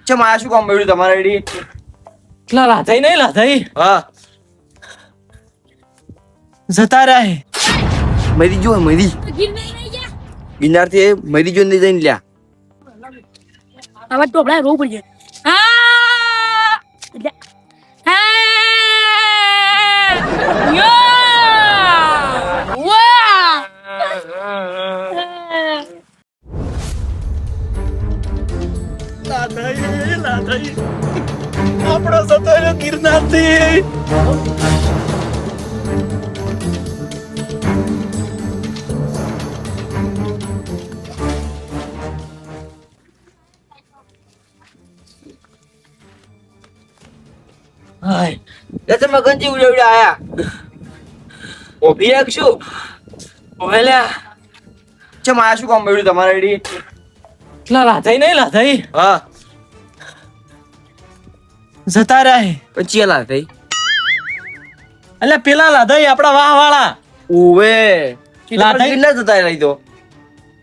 ચમ આયા શું કામ મળ્યું તમારે રેડી? એટલા લાધાઈ નહીં લાધાઈ હા જતા રહ્યા હે. મરી જો મરી ગિરનાર થી મરી જો ને જઈને લ્યા. આવા ટોપલા રોવું પડશે. હા યો વાહ લાધાઈ આપણો જતો રહ્યો ગિરનાર થી. હાય તમે ગંજી ઉડે ઉડે આયા ઓભી રાખશું. ઓવેલ્યા ચમ આયા શું કામ મળ્યું તમારે રેડી? એટલા લાધાઈ નહીં લાધાઈ હા જતા રહ્યા હે. પછી એલા થઈ એટલે પેલા લાધાઈ આપડા વાહ વાળા ઓવે લાધાઈ? ગિરનાર જતા રહી તો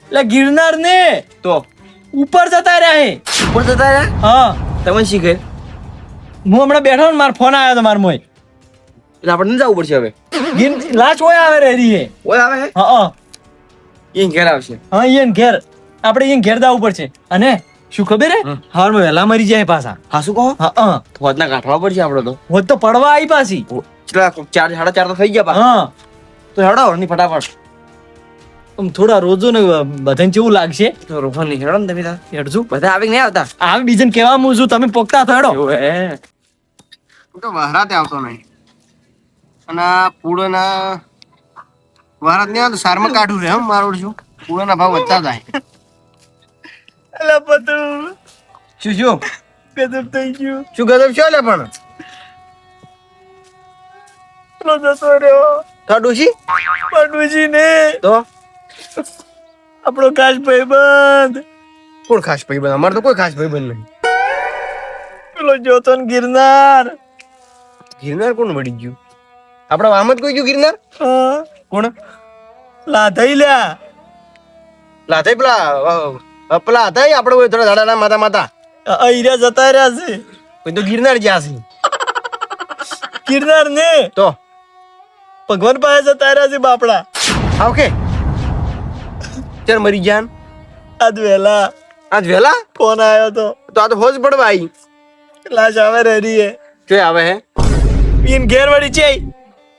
એટલે ગિરનાર ને તો ઉપર જતા રહ્યા હે. ઉપર જતા રહ્યા હા તમે શીખે હું હમણાં બેઠો ને મારો ફોન આવ્યો તો માર મોય એટલે આપણે જવું પડશે હવે. લાચ ઓય આવે રહી હે. ઓય આવે હે હા એ ઘેર આવશે. હા ઈયન ઘેર આપણે ઈયન ઘેર દાવું પડશે. અને શું ખબર હે હવારમાં વહેલા મરી જાય પાછા. હા શું કહો? હા થોડના કાઢવા પડશે આપડે તો. હોત તો પડવા આવી પાછી. ચલા 4 સાડા 4 તો થઈ ગયા પા. હા તો હેડો ની ફટાફટ. આમ થોડા રોજો ને બધાને કેવું લાગશે તો રોહન ની હેડો ને તમે તાર. હેડજો બધા આવી નહીં આવતા. આ બીજન કેવા હું છું તમે પોકતા થો હેડો. એવું હે હું તો વહરાતે આવતો નહીં અને પૂળોના વહરાત નહીં આવતો સારમાં કાઢું રે હમ મારું છું પૂળોના ભાવ વધતા જાય. અલા પતું શું શું ગજબ થઈ ગયું. શું ગજબ છે લે પણ પેલો જતો રહ્યો કાઢું પાડુજી ને તો આપણો કાશ ભાઈબંધ કોણ ખાસ ભાઈબંધ? અમારે તો કોઈ ખાસ ભાઈબંધ નહીં. પેલો જોતો ને ગિરનાર. ગિરનાર કોણ વળી ગયું? આપડા વામ જ કોઈ ગયું ગિરનાર? હા કોણ? લાધાઈ લ્યા લાથાઈ પેલા હતા આપડે કોઈ થોડા દાડા માતા માતા અહીંયા જતા રહ્યા છે. કોઈ તો ગિરનાર જ્યાં છે ગિરનાર ને તો ભગવાન પાસે જતા રહ્યા છે બાપડા. ઓકે ચાલ મરી જાન આજ વહેલા આજ વેલા ફોન આવ્યો તો તો આ તો હોજ પડવા આવી. લાશ આવે રેડી હે. જોઈ આવે હે ઈન ઘેર વળી છે.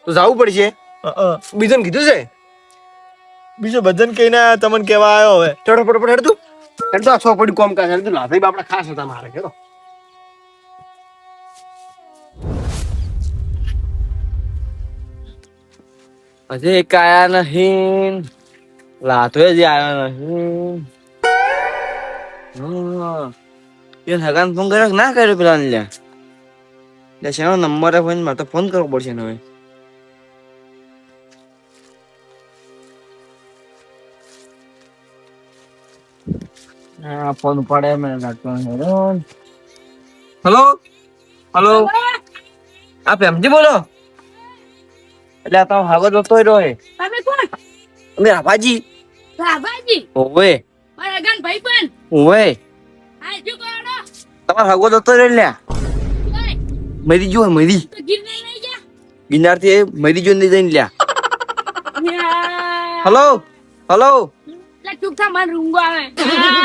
તો જવું પડશે. બીજું કીધું છે બીજો ભજન કહીને આયા તમને કેવા આવ્યો હવે. ચડો ફટોફટ હેડતું હેડતું આ 100 પડી કોમ કાઢ હેડતું લાથાઈ બાપડા ખાસ હતા મારે કેરો. હજી એક આયા નહીં લાથોય જ આયા નહીં. એ હગાન ફોન કર્યો કે ના કર્યો પેલા ને લ્યા લે શેનો નંબર હોય મારે તો ફોન કરવો પડશે ને હવે. હા ફોન ઉપાડે મને લાગતો હેરાન. હેલો હેલો આ પ્રેમજી બોલો? એટલે આ તો હાગો જોતો રહ્યો હે. તમે કોણ? અમે રાભાજી. રાભાજી ઓવે મારા ગન ભાઈબંધ. ઓવે હા જો કોણો? તમાર હાગો જોતો રહ્યો લ્યા. ઓય મરી જો મરી તો ગિરનાર નહીં ગયા. ગિરનાર થી મરી જો ને જઈને લ્યા. હેલો હેલો લા ચૂકતા મન રૂંગો આવે.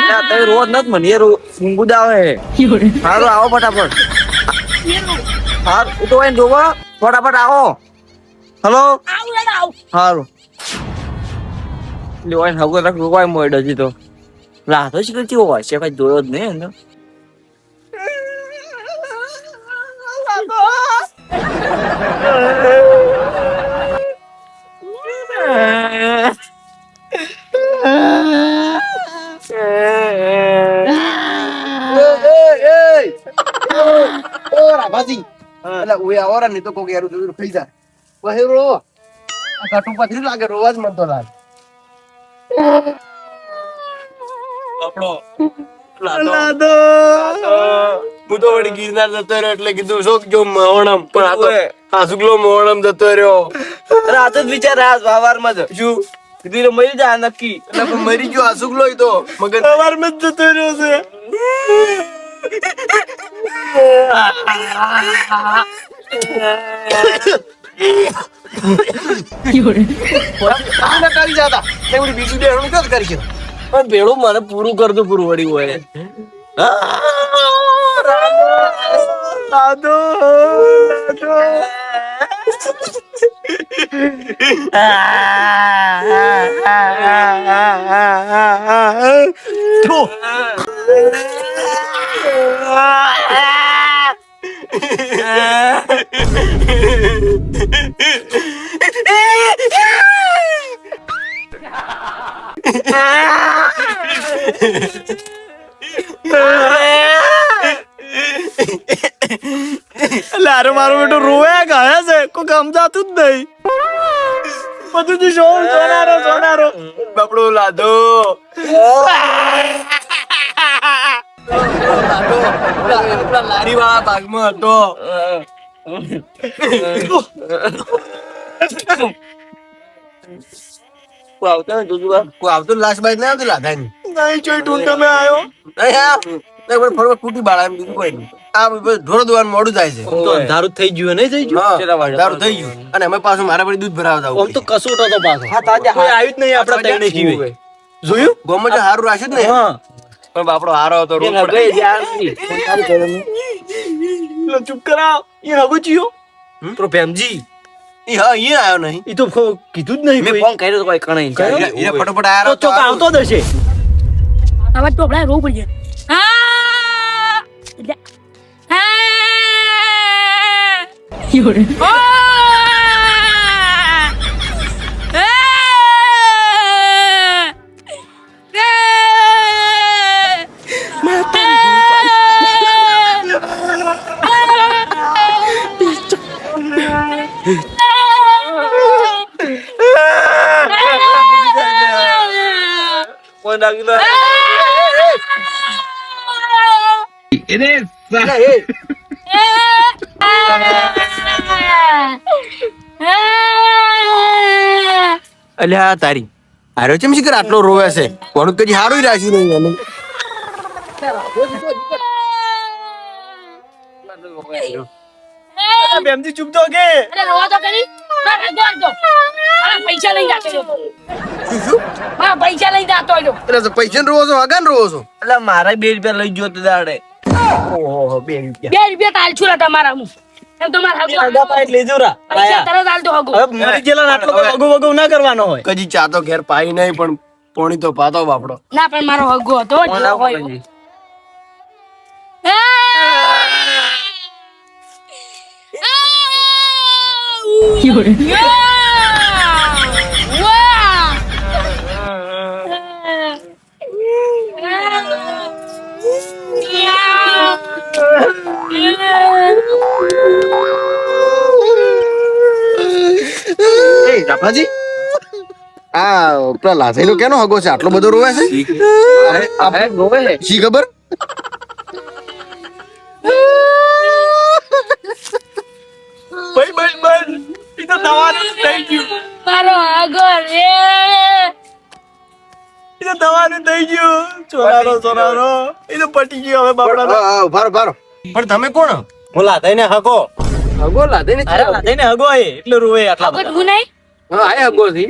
લ્યા તમે રોજ નત મને ઊંઘું આવે. હારું આવો ફટાફટ. હારું તો એને જોવો ફટાફટ આવો. હેલો આવ રે આવ. હારું લેવાય હગો રાખ રોવાય મોડ હજી તો રાતો જ કરતી હોય છે કઈ જોયો જ નહીં એનો. નહીં તો કોક યાર ખાઈ જાય વહે રો કાટું પથરી લાગે રોવા જ મનતો લાગે. આપણો લાદો હું તો વળી ગિરનાર જતો રહ્યો એટલે કીધું શોક જો મોહણમ પણ આ તો આ સુગલો મોહણમ જતો રહ્યો. અરે આ તો જ વિચાર આ સવારમાં જ શું કીધું મરી જાય નક્કી એટલે મરી ગયો આ સુગલો તો મગર સવારમાં જ જતો રહ્યો છે. આને કરી જાતા એવડી બીજું બેહણું કદ કરી છે પણ ભેળું મને પૂરું કરતું પૂરું વળી હોય દાદો લારો મારો બેટો રોયા ગયા છે કોઈ સમજાતું જ નહીં બધું જ સોનારો બાપડો લાદો લારી વાળા ભાગમાં હતો કોઈ આવતો ને જોજુબા કોઈ આવતો લાશ બાજ ના આવતો લાધાની નહીં જોઈ તું તમે આવ્યો નહીં હા નહીં પણ ફરવા ફૂટી બાળા એમ બીજું કોઈ નહીં આ ઢોરો દોવાનું મોડું થાય છે તો અંધારું થઈ ગયું નહીં થઈ ગયું હા, દારૂ થઈ ગયું અને અમે પાછું મારા પર દૂધ ભરાવતા આમ તો કસોટો તો પાછો કોઈ આવ્યું જ નહીં આપણા તઈને જીવે જોયું ગોમાં જે હારું રાખ્યું જ ને હા પણ બાપડો હારો હતો રોડ પર. લો ચૂપ કરાવ એ હગો ચિયો તો ભેમજી ઈ હા ઈ આયો નહીં એ તો કીધું જ નહીં મેં કોઈ. ફોન કર્યો તો કોઈ કણાઈ હીરા ફટોફટ આયા તો ચોક આવતો જ હશે હવે તો આપણે રોવું પડશે હા કોઈ નાગી ના અલ્યા તારી હારો ચમ શીખર આટલો રોવે છે કોણ કદી હારું રાખ્યું નહીં એને બેમજી ચૂપ તો કે અરે રોવા તો કરી પૈસા લઈ જાતો પૈસા લઈ જાતો એટલે તો પૈસા રોવો છો હગાન રોવો છો એટલે મારા 2 રૂપિયા લઈ ગયો તો દાડે ઓહો 2 રૂપિયા 2 રૂપિયા તાલ છું તમારા હું એમ તો મારા આગા પાઈટ લેજો રા પૈસા તરત આલતો હગું હવે મરી ગયેલા ને આટલો કોઈ વગો ના કરવાનો હોય કદી ચા તો ઘેર પાઈ નહીં પણ પોણી તો પાતો બાપડો ના પણ મારો હગો હતો જ હોય એ રાફાજી આ પેલા લાથાઈનો કેનો હગો છે આટલો બધો રોવે છે રોવે છે શી ખબર ભાઈ ઈ તો દવાનું થઈ ગયું મારો હગો રે ઈ તો દવાનું થઈ ગયું સોનારો ઈ તો પટી ગયો હવે બાપડાનો ભારો ભારો પણ તમે કોણ હું લાધાઈને હગો હગો લાથાઈને અરે લાધાઈને હગો એ એટલે રોવે આટલા હગો તું નહીં હા આ હગો થી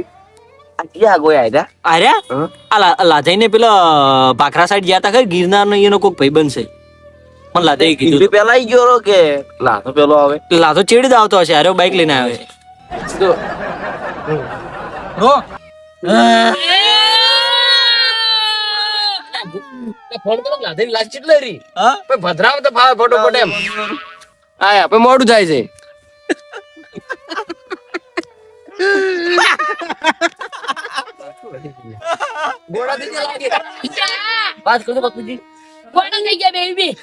આ ક્યાં હગો આયા આર્યા આ લાધાઈને પેલા ભાખરા સાઈડ ગયા તા ખરી ગિરનાર નો એનો કોક ભાઈબંધ છે મને લાધાઈ કીધું પેલા આઈ ગયો કે લાથો પેલો આવે લાધો ચેડી જ આવતો હશે અરે બાઈક લઈને આવ્યો છે રો ફોન કરો લાથાઈની લાશ ચીટલે રી હા પછી ભદ્રાવ તો ફાવે ફટોફટ એમ આયા પછી મોડું થાય છે ગોળા થઈ ગયા લાગે વાત કરજો બાપુજી કોણ થઈ ગયા બેબી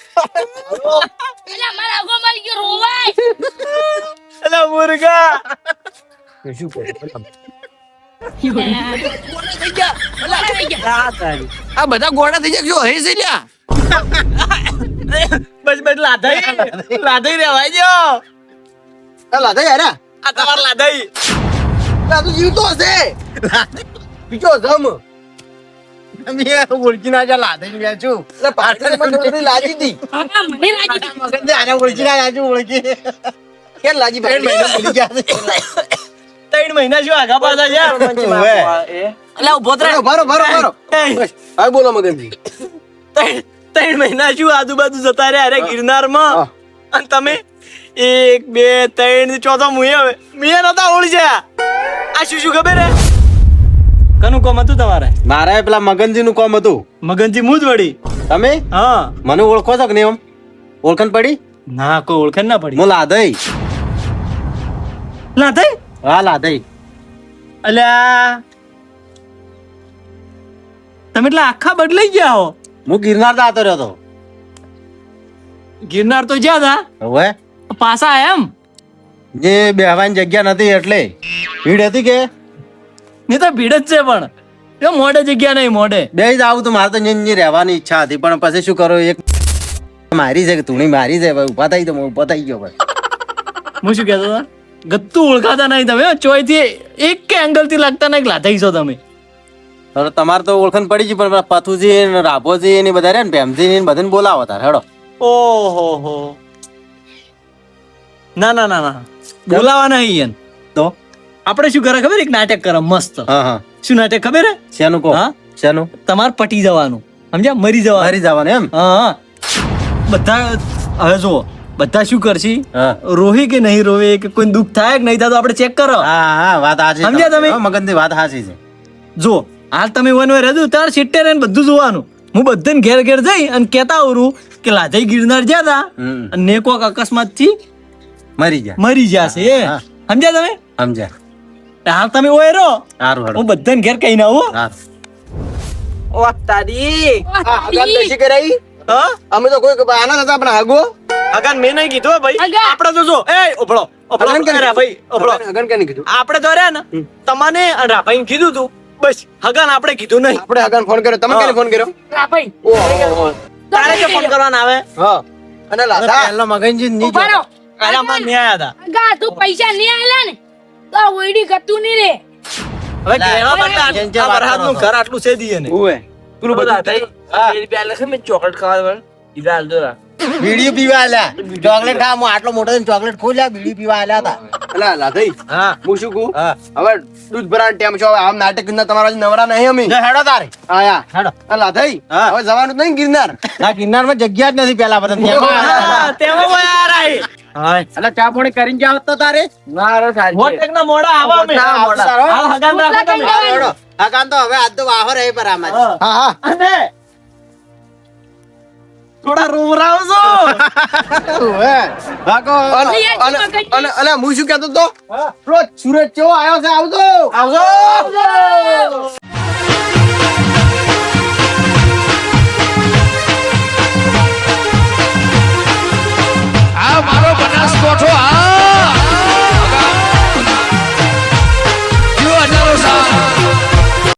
એલા મારા હગો મરી ગયો રોવાય એલા મુર્ગા શું કરે આ બધા ગોળા થઈ ગયા જો હે છે લ્યા બસ લાધાઈ રેવાય જો આ લાદા યાર આ તમાર લાધાઈ આ તો જીવતો હશે બીજો જમ ઓળખી ના જા લાદે ગયા છું એટલે પાછળમાં થોડી લાજી હતી કાકા મને રાજી થઈ. મગન આને ઓળખી ના જાજુ ઓળખી કેમ લાજી ભાઈ 3 મહિના શું આગા પાછા છે અલા ઉભો થા. ભરો હા બોલો મગનજી 3 મહિના શું આજુબાજુ જતા રહ્યા અરે ગિરનારમાં અને તમે 1 2 3 ચોથો મુએ નતા ઓળખ્યા આ શું ખબર હે કનું કોમ હતું તમારે મારે પેલા મગનજી નું કામ હતું મગનજી મું જ વળી તમે હા મને ઓળખો છો કે નહીં આમ ઓળખાણ પડી ના કોઈ ઓળખાણ ના પડી હું લાદઈ ના થઈ હા લાદઈ અલ્યા તમે એટલે આખા બદલાઈ ગયા હો હું ગિરનાર જતો રહ્યો હતો ગિરનાર તો જ્યાં હતા હવે પાછા આયા એમ જે બેહવાની જગ્યા નથી એટલે ભીડ હતી કે નહીં તો ભીડ જ છે પણ એ મોડે જગ્યા નહીં મોડે બે જ આવું તો મારે તો અહીંયા રહેવાની ઈચ્છા હતી પણ પછી શું કરો એક મારી છે કે તુણી મારી છે ભાઈ ઉભા થઈ તો હું ઉભા થઈ ગયો ભાઈ હું શું કહેતો હતા ગત્તું ઓળખાતા નહીં તમે ચોય થી એક કે એંગલ થી લાગતા નહીં લાથઈ છો તમે હવે તમારે તો ઓળખાણ પડી ગઈ પણ પેલા પથુજી ને રાભોજી ને બધા રહ્યા ને ભેમજી ને બધાને બોલાવો તાર હેડો ઓહો હો ના ના ના ના બોલાવા નહીં તો આપણે શું કરે ખબર એક નાટક કરે મસ્ત હા હા શું નાટક ખબર હે શેનું કહો હા? શેનું તમારે પટી જવાનું સમજ્યા મરી જવાનું મારી જવાનું એમ હા બધા હવે જુઓ બધા શું કરશે હા રોહી કે નહીં રોહે કે કોઈ દુઃખ થાય કે નહીં થાય તો આપણે ચેક કરો હા હા વાત સાચી સમજ્યા તમે? મગનની વાત સાચી છે જો હાલ તમે વન વાર હજુ તાર સિટ્ટેર ને બધું જોવાનું હું બધાને ઘેર ઘેર જઈ અને કેતા આવરું કે લાધાઈ ગિરનાર જ્યાં હતા હમ. અને કોક અકસ્માત થી મરી ગયા મરી જશે હા. સમજ્યા તમે સમજ્યા હાલ તમે ઓય રહો સારું હેડો હું બધાને ઘેર કહીને આવું સારું ઓ તારી ઓ, આગળ દશી કરાઈ હા અમે તો કોઈ આના હતા આપણે આગો અગાન મેં નહીં કીધું હો ભાઈ અગા. આપણે તો જો એ ઓભળો અગન કે અરે ભાઈ ઓભળો આગળ કેને કીધું આપણે તો રહ્યા ને તમને અને રાભાઈ કીધું તું બસ હગાન આપણે કીધું નહીં આપણે આગળ ફોન કર્યો તમે કેને ફોન કર્યો લા ભાઈ ઓહો તારે જે ફોન કરવાના આવે હા અને લાદા પહેલો મગનજી ની ઉભા રહો. આલા માં નહીં આયા હતા અગા તું પૈસા નહીં આલ્યા ને તો આ ઓયડી ગતું નહીં રે હવે કહેવા બદલા જેમ આ વરસાદનું ઘર આટલું છે દીએ ને ઓએ પેલું બધું થઈ ચોકલેટ બીડી પીવા આલ્યા ચોકલેટ ખા હું આટલો મોટો થઈને ચોકલેટ ખોલ્યા બીડી પીવા આલ્યા હતા અલા લાદઈ હા હું શું કહું હા હવે દૂધ ભરાણ ટેમ છો હવે આમ નાટક ના તમારા જે નવરા નહીં અમે જો હેડો તારે આયા હેડો અલા થઈ હા. હવે જવાનું જ નહીં ગિરનાર ના ગિરનારમાં જગ્યા જ નથી પેલા બધા હા, તેમાં કોઈ આ રાઈ. હા એટલે ચા પાણી કરીને જાવ તો તારે ના રે સાહેબ વોટેકના મોડા આવા અમે. વોટેકના મોડા. હાલ હગાન રાખો તમે. રોટલા ખાઈ હેડો હા કાન તો હવે આજ તો વાહો રહે પર આમાં હા. હા હા અને થોડા રોવરાવજો. ઓએ ભાગો અને અને હું શું કહેતો તો પેલો સુરજ કેવો આવ્યો છે આવજો આવજો.